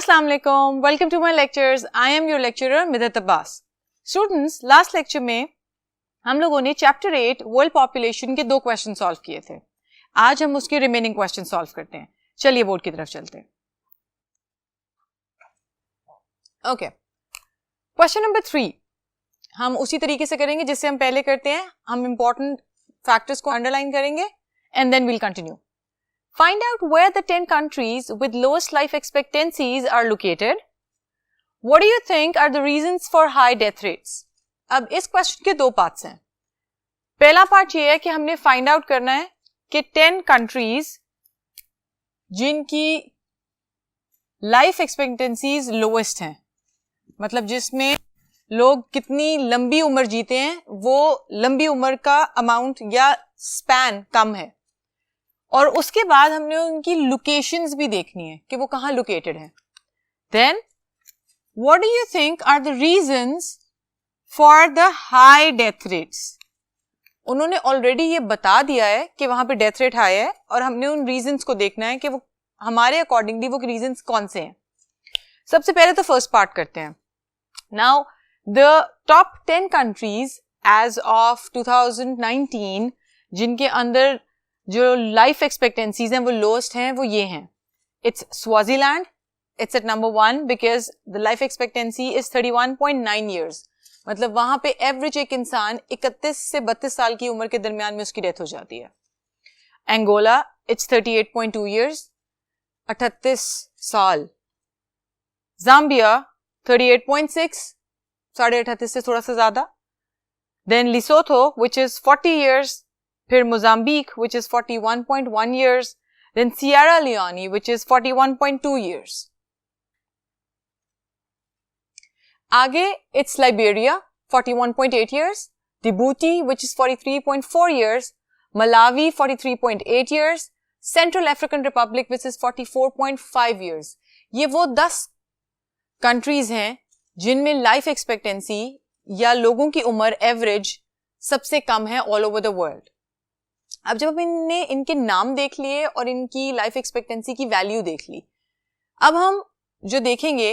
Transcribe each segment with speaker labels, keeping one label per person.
Speaker 1: Assalamu alaikum. Welcome to my lectures. I am your lecturer Midhat Abbas. Students, last lecture में हम लोगों ने chapter 8 world population के 2 question solve किए थे. आज हम उसके रिमेनिंग क्वेश्चन सॉल्व करते हैं. चलिए बोर्ड की तरफ चलते हैं. ओके, क्वेश्चन नंबर 3 हम उसी तरीके से करेंगे जिससे हम पहले करते हैं. हम इंपॉर्टेंट फैक्टर्स को अंडरलाइन करेंगे and then we'll continue. Find out where the 10 countries with lowest life expectancies are located. What do you think are the reasons for high death rates? अब इस क्वेश्चन के 2 पार्ट्स हैं. पहला part ये है कि हमने फाइंड आउट करना है कि 10 कंट्रीज जिनकी लाइफ एक्सपेक्टेंसीज लोएस्ट हैं, मतलब जिसमें लोग कितनी लंबी उम्र जीते हैं वो लंबी उम्र का अमाउंट या स्पैन कम है. और उसके बाद हमने उनकी लोकेशंस भी देखनी है कि वो कहाँ लोकेटेड है. Then what do you think are the reasons for the high death rates? उन्होंने ऑलरेडी ये बता दिया है कि वहां पे डेथ रेट हाई है और हमने उन रीजंस को देखना है कि वो हमारे अकॉर्डिंगली वो रीजंस कौन से हैं. सबसे पहले तो फर्स्ट पार्ट करते हैं. Now the top 10 countries as of 2019 जिनके अंदर जो लाइफ एक्सपेक्टेंसीज हैं वो लोएस्ट हैं वो ये हैं. It's Swaziland, it's at number 1 because the life expectancy is 31.9 years. मतलब वहां पे एवरेज एक इंसान 31 से 32 साल की उम्र के दरमियान में उसकी डेथ हो जाती है. एंगोला, इट्स 38.2 ईयर्स, 38 साल. जाम्बिया 38.6, 38.5 से थोड़ा सा ज्यादा. Then Lesotho which is 40 years. फिर Mozambique which is 41.1 years, then Sierra Leone which is 41.2 years. आगे it's Liberia 41.8 years, Djibouti which is 43.4 years, Malawi 43.8 years, Central African Republic which is 44.5 years. ये वो 10 countries हैं जिनमें life expectancy या लोगों की उम्र एवरेज सबसे कम है ऑल ओवर द वर्ल्ड. अब जब हमने इनके नाम देख लिए और इनकी लाइफ एक्सपेक्टेंसी की वैल्यू देख ली, अब हम जो देखेंगे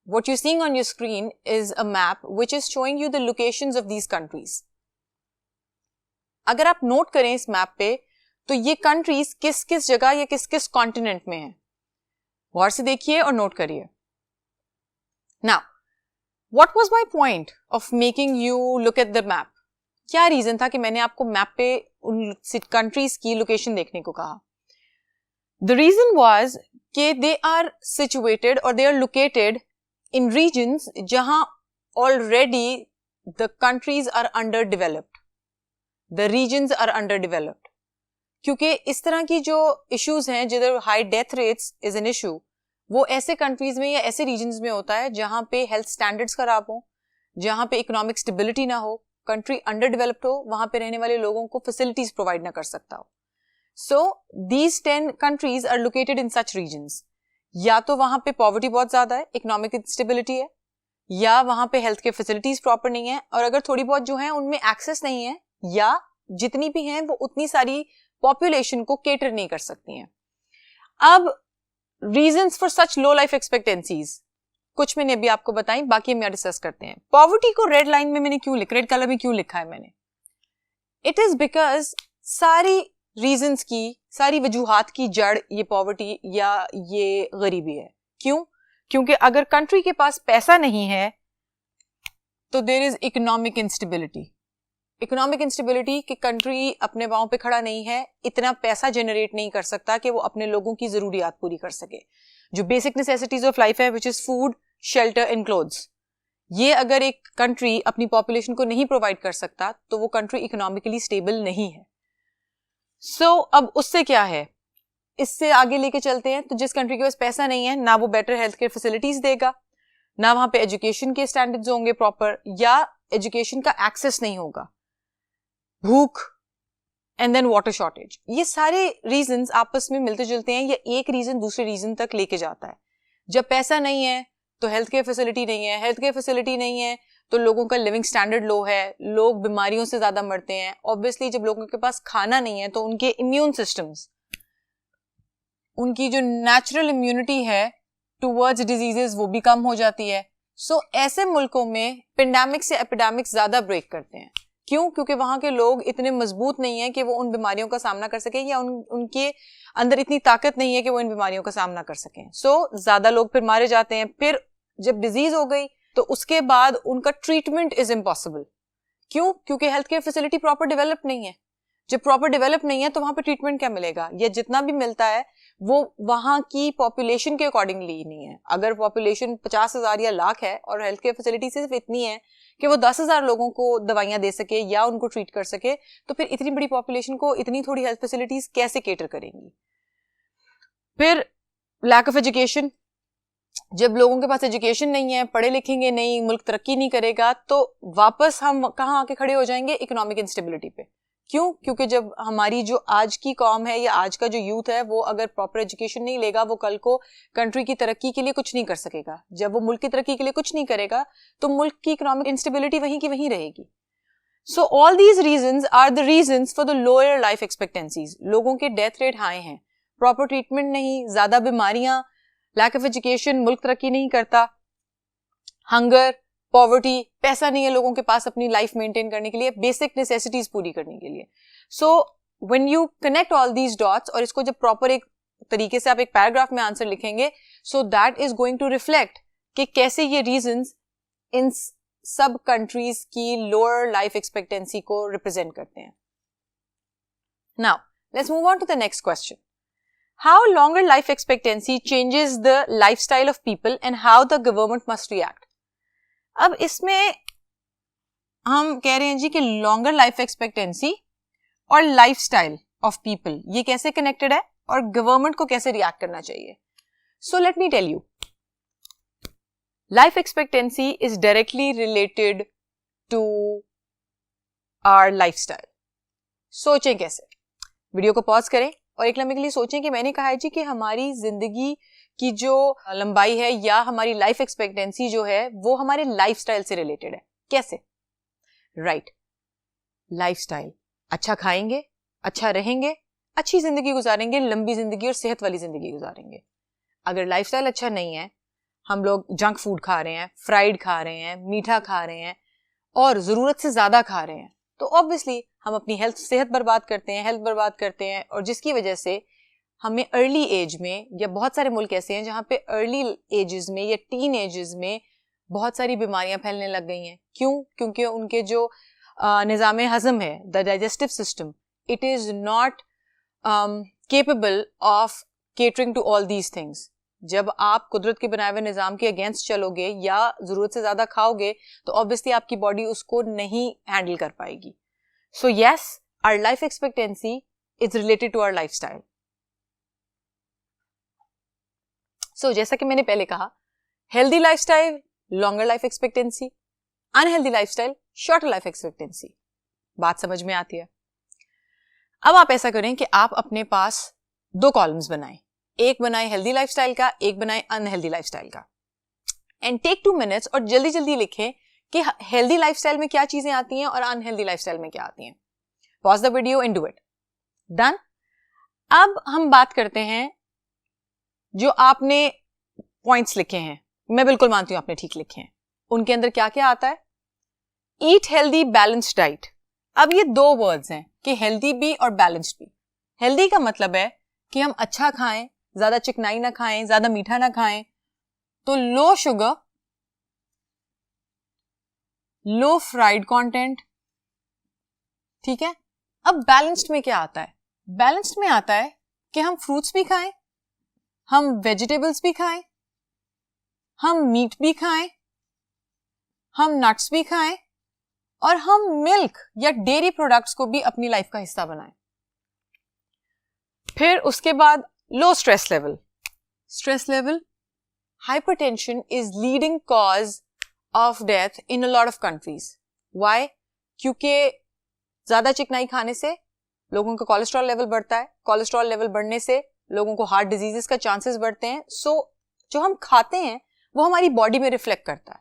Speaker 1: what you're seeing on your screen is a map which is showing you the locations of these countries. अगर आप नोट करें इस मैप पे तो ये कंट्रीज किस किस जगह या किस किस कॉन्टिनेंट में हैं. गौर से देखिए और नोट करिए. Now, what was my point of making you look at the map? क्या रीजन था कि मैंने आपको मैप पे उन कंट्रीज की लोकेशन देखने को कहा? द रीजन वाज कि दे आर सिचुएटेड और they are located in regions जहां already the countries are under developed, the regions are under developed. क्योंकि इस तरह की जो इश्यूज हैं जिधर high death rates is an issue, वो ऐसे कंट्रीज में या ऐसे रीजन्स में होता है जहां पे हेल्थ स्टैंडर्ड्स खराब हो, जहां पे इकोनॉमिक स्टेबिलिटी ना हो, कंट्री अंडर डेवलप्ड हो, वहां पे रहने वाले लोगों को फैसिलिटीज प्रोवाइड ना कर सकता हो. So these 10 countries are located in such regions. या तो वहां पे पॉवर्टी बहुत ज्यादा है, इकोनॉमिक इंस्टेबिलिटी है, या वहां पे हेल्थ के फैसिलिटीज प्रॉपर नहीं है, और अगर थोड़ी बहुत जो है उनमें एक्सेस नहीं है, या जितनी भी हैं वो उतनी सारी पॉपुलेशन को केटर नहीं कर सकती हैं. अब reasons for such low life expectancies कुछ मैंने अभी आपको बताई, बाकी हम डिस्कस करते हैं. पॉवर्टी को रेड लाइन में मैंने क्यों रेड कलर में क्यों लिखा है मैंने? इट इज बिकॉज सारी रीजंस की, सारी वजूहात की जड़ ये पॉवर्टी या ये गरीबी है. क्यों? क्योंकि अगर कंट्री के पास पैसा नहीं है तो there is economic instability. Economic instability कि कंट्री अपने पांव पे खड़ा नहीं है, इतना पैसा जनरेट नहीं कर सकता कि वो अपने लोगों की जरूरियात पूरी कर सके. जो बेसिक नेसेसिटीज ऑफ लाइफ है which is food, shelter and clothes, ये अगर एक कंट्री अपनी पॉपुलेशन को नहीं प्रोवाइड कर सकता तो वो कंट्री इकोनॉमिकली स्टेबल नहीं है. सो अब उससे क्या है, इससे आगे लेके चलते हैं. तो जिस कंट्री के पास पैसा नहीं है, ना वो बेटर हेल्थ केयर फैसिलिटीज देगा, ना वहां पे एजुकेशन के स्टैंडर्ड्स होंगे प्रॉपर, या एजुकेशन का एक्सेस नहीं होगा, भूख एंड देन वाटर शॉर्टेज. ये सारे रीजंस आपस में मिलते जुलते हैं, या एक रीजन दूसरे रीजन तक लेके जाता है. जब पैसा नहीं है तो हेल्थ केयर फैसिलिटी नहीं है, हेल्थ केयर फैसिलिटी नहीं है तो लोगों का लिविंग स्टैंडर्ड लो है, लोग बीमारियों से ज्यादा मरते हैं. ऑब्वियसली जब लोगों के पास खाना नहीं है तो उनके इम्यून सिस्टम्स, उनकी जो नेचुरल इम्यूनिटी है टूवर्ड्स डिजीजेस वो भी कम हो जाती है. सो ऐसे मुल्कों में पेंडेमिक से एपिडेमिक ज्यादा ब्रेक करते हैं. क्यों? क्योंकि वहां के लोग इतने मजबूत नहीं है कि वो उन बीमारियों का सामना कर सके, या उनके अंदर इतनी ताकत नहीं है कि वो इन बीमारियों का सामना कर सकें. सो ज्यादा लोग फिर मारे जाते हैं. फिर जब डिजीज हो गई तो उसके बाद उनका ट्रीटमेंट इज इम्पॉसिबल. क्यों? क्योंकि health care facility proper develop नहीं है. जब प्रॉपर डेवलप नहीं है तो वहां पे ट्रीटमेंट क्या मिलेगा, या जितना भी मिलता है वो वहां की पॉपुलेशन के अकॉर्डिंगली नहीं है. अगर पॉपुलेशन 50,000 या लाख है और हेल्थ केयर फैसिलिटी सिर्फ इतनी है कि वो 10,000 लोगों को दवाइयां दे सके या उनको ट्रीट कर सके, तो फिर इतनी बड़ी पॉपुलेशन को इतनी थोड़ी हेल्थ फैसिलिटीज कैसे केटर करेंगी. फिर लैक ऑफ एजुकेशन. जब लोगों के पास एजुकेशन नहीं है, पढ़े लिखेंगे नहीं, मुल्क तरक्की नहीं करेगा, तो वापस हम कहाँ आके खड़े हो जाएंगे? इकोनॉमिक इंस्टेबिलिटी पे. क्यों? क्योंकि जब हमारी जो आज की कौम है या आज का जो यूथ है वो अगर प्रॉपर एजुकेशन नहीं लेगा, वो कल को कंट्री की तरक्की के लिए कुछ नहीं कर सकेगा. जब वो मुल्क की तरक्की के लिए कुछ नहीं करेगा तो मुल्क की इकोनॉमिक इंस्टेबिलिटी वहीं की वहीं रहेगी. So all these reasons are the reasons for the lower life expectancies. लोगों के डेथ रेट हाई हैं, प्रॉपर ट्रीटमेंट नहीं, ज्यादा बीमारियां, लैक ऑफ एजुकेशन, मुल्क तरक्की नहीं करता, हंगर, पॉवर्टी, पैसा नहीं है लोगों के पास अपनी लाइफ मेंटेन करने के लिए, बेसिक नेसेसिटीज पूरी करने के लिए. So when you connect all these dots, और इसको जब प्रॉपर एक तरीके से आप एक पैराग्राफ में आंसर लिखेंगे, so that is going to reflect कि कैसे ये रीजंस इन सब कंट्रीज की लोअर लाइफ एक्सपेक्टेंसी को रिप्रेजेंट करते हैं. Now let's move on to the next question. How longer life expectancy changes the lifestyle of people and how the government must react. अब इसमें हम कह रहे हैं जी कि लॉन्गर लाइफ एक्सपेक्टेंसी और लाइफस्टाइल ऑफ पीपल ये कैसे कनेक्टेड है और गवर्नमेंट को कैसे रिएक्ट करना चाहिए. So let me tell you, life expectancy is directly related to our lifestyle. सोचें कैसे. वीडियो को पॉज करें और एक लम्हे के लिए सोचें कि मैंने कहा है जी कि हमारी जिंदगी की जो लंबाई है या हमारी लाइफ एक्सपेक्टेंसी जो है वो हमारे लाइफस्टाइल से रिलेटेड है. कैसे? Right, lifestyle. अच्छा खाएंगे, अच्छा रहेंगे, अच्छी जिंदगी गुजारेंगे, लंबी जिंदगी और सेहत वाली जिंदगी गुजारेंगे. अगर लाइफस्टाइल अच्छा नहीं है, हम लोग जंक फूड खा रहे हैं, फ्राइड खा रहे हैं, मीठा खा रहे हैं और जरूरत से ज्यादा खा रहे हैं, तो ऑब्वियसली हम अपनी सेहत बर्बाद करते हैं, हेल्थ बर्बाद करते हैं, और जिसकी वजह से हमें अर्ली एज में, या बहुत सारे मुल्क ऐसे हैं जहां पे अर्ली एजेस में या टीन एजेस में बहुत सारी बीमारियां फैलने लग गई हैं. क्यों? क्योंकि उनके जो निज़ाम हजम है, the digestive system, it is not capable of catering to all these things. जब आप कुदरत के बनाए हुए निज़ाम के अगेंस्ट चलोगे या जरूरत से ज्यादा खाओगे तो ऑब्वियसली आपकी बॉडी उसको नहीं हैंडल कर पाएगी. So yes, our life expectancy is related to our lifestyle. So जैसा कि मैंने पहले कहा, healthy lifestyle longer life expectancy, unhealthy lifestyle shorter life expectancy. बात समझ में आती है? अब आप ऐसा करें कि आप अपने पास दो कॉलम्स बनाएं. एक बनाएं हेल्दी लाइफस्टाइल का, एक बनाएं अनहेल्दी लाइफस्टाइल का. एंड टेक 2 मिनट्स और जल्दी जल्दी लिखें कि हेल्दी लाइफस्टाइल में क्या चीजें आती हैं और अनहेल्दी लाइफस्टाइल में क्या आती हैं. Pause the video and do it. Done. अब हम बात करते हैं जो आपने पॉइंट्स लिखे हैं, मैं बिल्कुल मानती हूं आपने ठीक लिखे हैं, उनके अंदर क्या क्या आता है. Eat healthy, balanced diet. अब ये दो वर्ड्स हैं कि हेल्दी भी और बैलेंस्ड भी. हेल्दी का मतलब है कि हम अच्छा खाएं, ज्यादा चिकनाई ना खाएं, ज्यादा मीठा ना खाएं, तो लो शुगर, लो फ्राइड कंटेंट. ठीक है. अब बैलेंस्ड में क्या आता है? बैलेंस्ड में आता है कि हम फ्रूट्स भी खाएं, हम वेजिटेबल्स भी खाएं, हम मीट भी खाएं, हम नट्स भी खाएं और हम मिल्क या डेयरी प्रोडक्ट्स को भी अपनी लाइफ का हिस्सा बनाएं. फिर उसके बाद low stress level. Stress level, hypertension is leading cause of death in a lot of countries. Why? क्योंकि ज्यादा चिकनाई खाने से लोगों का कोलेस्ट्रॉल लेवल बढ़ता है. कोलेस्ट्रॉल लेवल बढ़ने से लोगों को हार्ट डिजीजेस का चांसेस बढ़ते हैं. सो जो हम खाते हैं वो हमारी बॉडी में रिफ्लेक्ट करता है.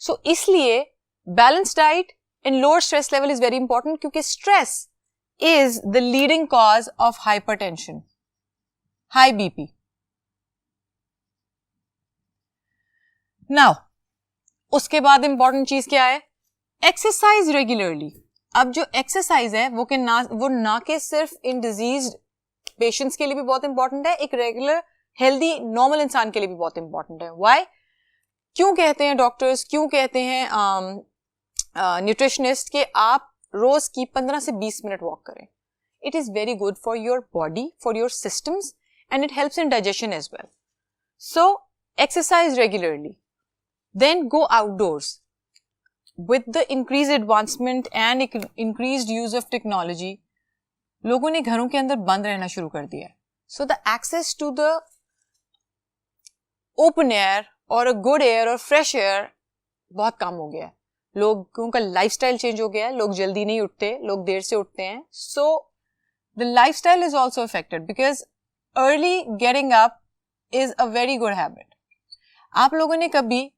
Speaker 1: सो इसलिए balance diet and lower stress level is very important, क्योंकि stress is the leading cause of hypertension, high BP. Now उसके बाद इंपॉर्टेंट चीज क्या है? Exercise regularly. अब जो एक्सरसाइज है वो ना के सिर्फ इन डिजीज पेशेंट्स के लिए भी बहुत इंपॉर्टेंट है, एक रेगुलर हेल्दी नॉर्मल इंसान के लिए भी बहुत इंपॉर्टेंट है. व्हाई? क्यों कहते हैं डॉक्टर्स, क्यों कहते हैं न्यूट्रिशनिस्ट कि आप रोज की 15 से 20 मिनट वॉक करें? It is very good for your body, for your systems, and it helps in digestion as well. So exercise regularly. Then go outdoors. With the increased advancement and increased use of technology, लोगों ने घरों के अंदर बंद रहना शुरू कर दिया है. So the access to the open air or a good air or fresh air बहुत कम हो गया है. लोगों का लाइफस्टाइल चेंज हो गया है. लोग जल्दी नहीं उठते, लोग देर से उठते हैं. So the lifestyle is also affected because early getting up is a very good habit. आप लोगों ने कभी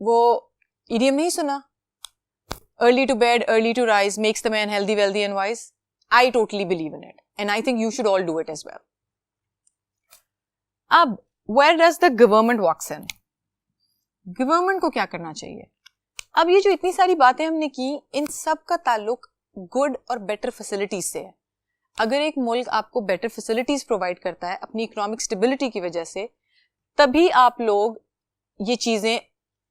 Speaker 1: वो idiom नहीं सुना? Early to bed, early to rise makes the man healthy, wealthy and wise. I totally believe in it. And I think you should all do it as well. अब, where does the government walks in? Government को क्या करना चाहिए? अब ये जो इतनी सारी बातें हमने की, इन सब का ताल्लुक good और better facilities से है. अगर एक मुल्क आपको better facilities provide करता है अपनी economic stability की वजह से, तभी आप लोग ये चीजें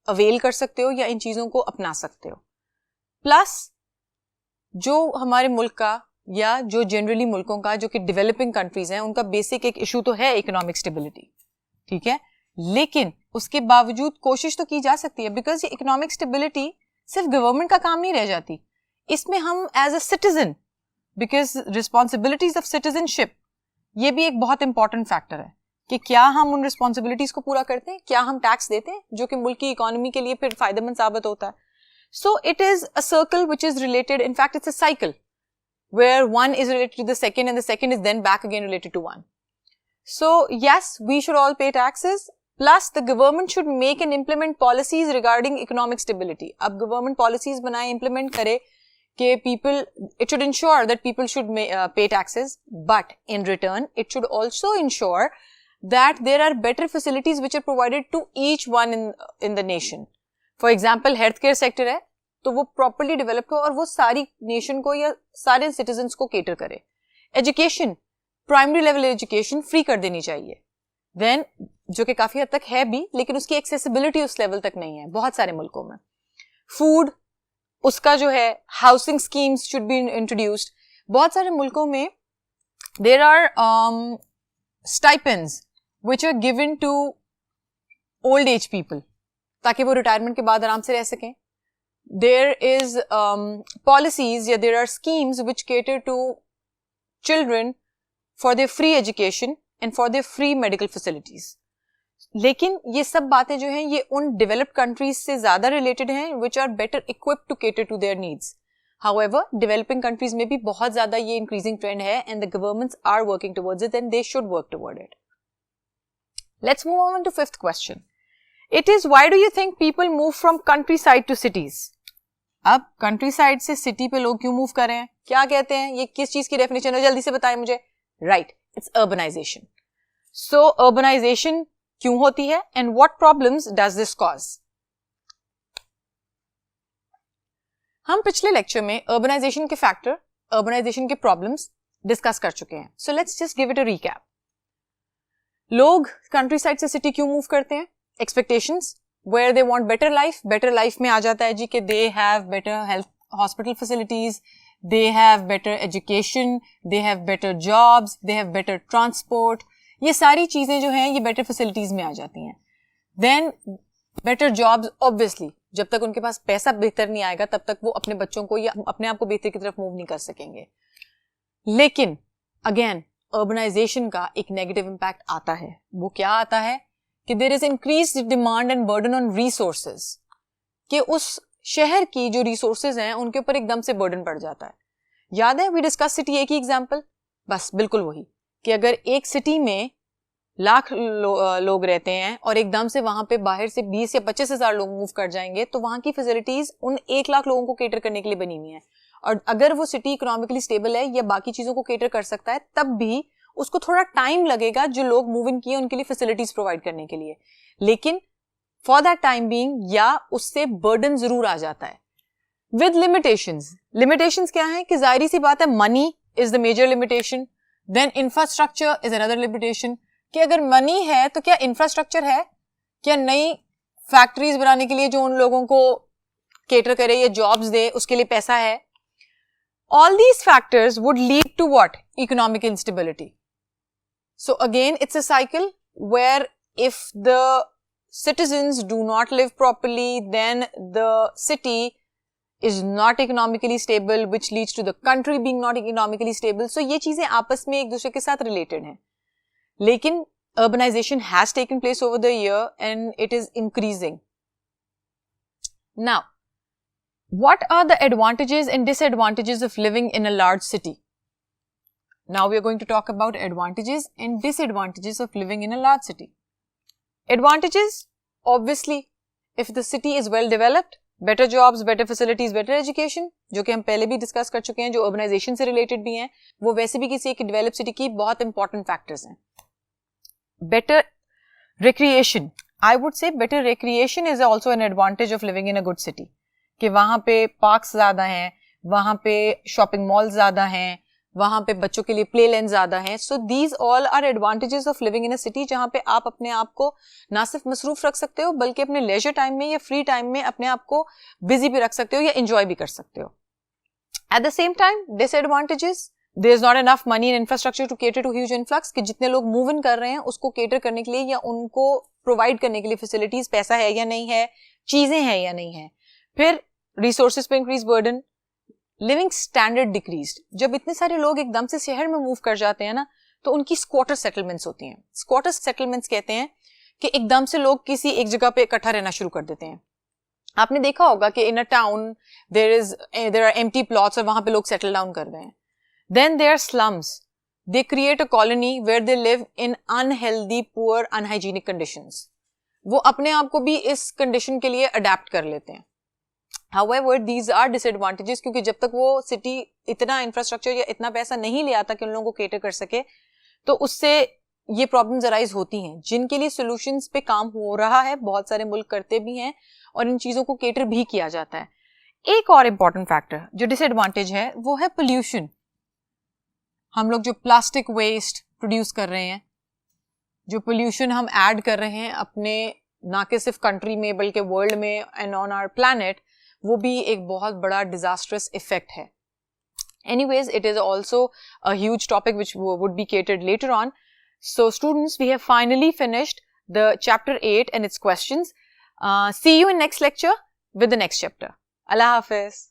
Speaker 1: अवेल कर सकते हो या इन चीजों को अपना सकते हो. प्लस जो हमारे मुल्क का या जो जनरली मुल्कों का जो कि डेवलपिंग कंट्रीज हैं, उनका बेसिक एक इशू तो है इकोनॉमिक स्टेबिलिटी, ठीक है, लेकिन उसके बावजूद कोशिश तो की जा सकती है. बिकॉज ये इकोनॉमिक स्टेबिलिटी सिर्फ गवर्नमेंट का काम नहीं रह जाती, इसमें हम as a citizen, because responsibilities of citizenship, ये भी एक बहुत इंपॉर्टेंट फैक्टर है कि क्या हम उन रिस्पॉन्सिबिलिटीज को पूरा करते हैं, क्या हम टैक्स देते हैं, जो कि मुल्क की इकोनॉमी के लिए फिर फायदेमंद साबित होता है. So it is a circle which is related, in fact it's a cycle where one is related to the second and the second is then back again related to one. So yes, we should all pay taxes, plus the government should make and implement policies regarding economic stability. अब government policies बनाए, implement करे कि people, it should ensure that people should pay taxes, but in return it should also ensure that there are better facilities which are provided to each one in the nation. For example, healthcare sector है तो वो properly develop हो और वो सारी nation को या सारे सिटीजन्स को केटर करे. Education, primary level education free कर देनी चाहिए. देन जो कि काफी हद तक है भी, लेकिन उसकी एक्सेसिबिलिटी उस लेवल तक नहीं है बहुत सारे मुल्कों में. फूड, उसका जो है housing schemes should be introduced. बहुत सारे मुल्कों में there are stipends which are given to old age people ताकि वो रिटायरमेंट के बाद आराम से रह सकें. There is policies, yeah, there are schemes which cater to children for their free education and for their free medical facilities. लेकिन ये सब बातें जो हैं ये उन developed countries से ज़्यादा related हैं which are better equipped to cater to their needs. However, developing countries में भी बहुत ज़्यादा ये increasing trend है and the governments are working towards it and they should work toward it. Let's move on to fifth question. It is, why do you think people move from countryside to cities? अब countryside से city पे लोग क्यों move कर रहे हैं? क्या कहते हैं? ये किस चीज की definition है? जल्दी से बताएं मुझे. Right, it's urbanization. So urbanization क्यों होती है and what problems does this cause? हम पिछले लेक्चर में urbanization के factor, urbanization के problems discuss कर चुके हैं. So let's just give it a recap. लोग countryside से city क्यों move करते हैं? Expectations, where they want better life में आ जाता है जी कि they have better health hospital facilities, they have better education, they have better jobs, they have better transport. ये सारी चीजें जो हैं ये better facilities में आ जाती हैं. Then better jobs, obviously, जब तक उनके पास पैसा बेहतर नहीं आएगा तब तक वो अपने बच्चों को या अपने आप को बेहतर की तरफ मूव नहीं कर सकेंगे. लेकिन again urbanization का एक negative impact आता है. वो क्या आता है कि there is increased demand and burden on resources, कि उस शहर की जो resources हैं उनके ऊपर एकदम से burden पड़ जाता है. याद है we discuss city एक ही example, बस बिल्कुल वही कि अगर एक city में लाख लोग रहते हैं और एकदम से वहां पे बाहर से 20 या 25 हजार लोग मूव कर जाएंगे तो वहां की फैसिलिटीज उन 1 लाख लोगों को केटर करने के लिए बनी हुई है. और अगर वो सिटी इकोनॉमिकली स्टेबल है या बाकी चीजों को केटर कर सकता है तब भी उसको थोड़ा टाइम लगेगा जो लोग मूव इन किए उनके लिए फैसिलिटीज प्रोवाइड करने के लिए. लेकिन फॉर दैट टाइम बीइंग, या उससे बर्डन जरूर आ जाता है विद लिमिटेशंस. लिमिटेशंस क्या है कि जाहिर सी बात है money is the major limitation, then infrastructure is another limitation. कि अगर मनी है तो क्या इंफ्रास्ट्रक्चर है, क्या नई फैक्ट्रीज बनाने के लिए जो उन लोगों को केटर करे या जॉब्स दे उसके लिए पैसा है. All these factors would lead to what? Economic instability. So again, it's a cycle where if the citizens do not live properly, then the city is not economically stable, which leads to the country being not economically stable. So ये चीजें आपस में एक दूसरे के साथ related हैं. लेकिन urbanization has taken place over the year and it is increasing. Now, what are the advantages and disadvantages of living in a large city? Now we are going to talk about advantages and disadvantages of living in a large city. Advantages, obviously, if the city is well developed, better jobs, better facilities, better education, जो कि हम पहले भी discuss कर चुके हैं, जो urbanization से related भी हैं, वो वैसे भी किसी एक developed city की बहुत important factors हैं. Better recreation. I would say better recreation is also an advantage of living in a good city. कि वहां पे पार्क्स ज्यादा हैं, वहां पे शॉपिंग मॉल ज्यादा हैं, वहां पे बच्चों के लिए प्ले लैंड ज्यादा हैं. So these all are advantages of living in a city, जहां पे आप अपने आप को ना सिर्फ मसरूफ रख सकते हो बल्कि अपने लेजर टाइम में या फ्री टाइम में अपने आप को बिजी भी रख सकते हो या एंजॉय भी कर सकते हो. At the same time disadvantages, there is not enough money in infrastructure to cater to huge influx. कि जितने लोग मूव इन कर रहे हैं उसको केटर करने के लिए या उनको प्रोवाइड करने के लिए फैसिलिटीज, पैसा है या नहीं है, चीजें हैं या नहीं है. फिर रिसोर्सेज पे increase burden, living standard decreased. जब इतने सारे लोग एकदम से शहर में मूव कर जाते हैं ना, तो उनकी स्क्वाटर सेटलमेंट्स होती हैं. स्क्वाटर सेटलमेंट्स कहते हैं कि एकदम से लोग किसी एक जगह पे इकट्ठा रहना शुरू कर देते हैं. आपने देखा होगा कि in a town there are empty plots और वहां पे लोग सेटल डाउन कर गए हैं. Then there are slums, they create a colony where they live in unhealthy, poor, unhygienic conditions. वो अपने आप को भी इस कंडीशन के लिए अडेप्ट कर लेते हैं. However, these are disadvantages, क्योंकि जब तक वो सिटी इतना इंफ्रास्ट्रक्चर या इतना पैसा नहीं ले आता कि उन लोगों को केटर कर सके, तो उससे ये प्रॉब्लम्स अराइज होती हैं, जिनके लिए सॉल्यूशंस पे काम हो रहा है. बहुत सारे मुल्क करते भी हैं और इन चीजों को केटर भी किया जाता है. एक और इम्पॉर्टेंट फैक्टर जो डिसएडवांटेज है वो है पोल्यूशन. हम लोग जो प्लास्टिक वेस्ट प्रोड्यूस कर रहे हैं, जो पोल्यूशन हम ऐड कर रहे हैं अपने ना कि सिर्फ कंट्री में बल्कि वर्ल्ड में एंड ऑन आवर प्लैनेट, वो भी एक बहुत बड़ा डिजास्ट्रस इफेक्ट है. Anyways, it is also a huge topic which would be catered later on. So students, we have finally finished the chapter 8 and its questions. See you in next lecture with the next chapter. Allah Hafiz.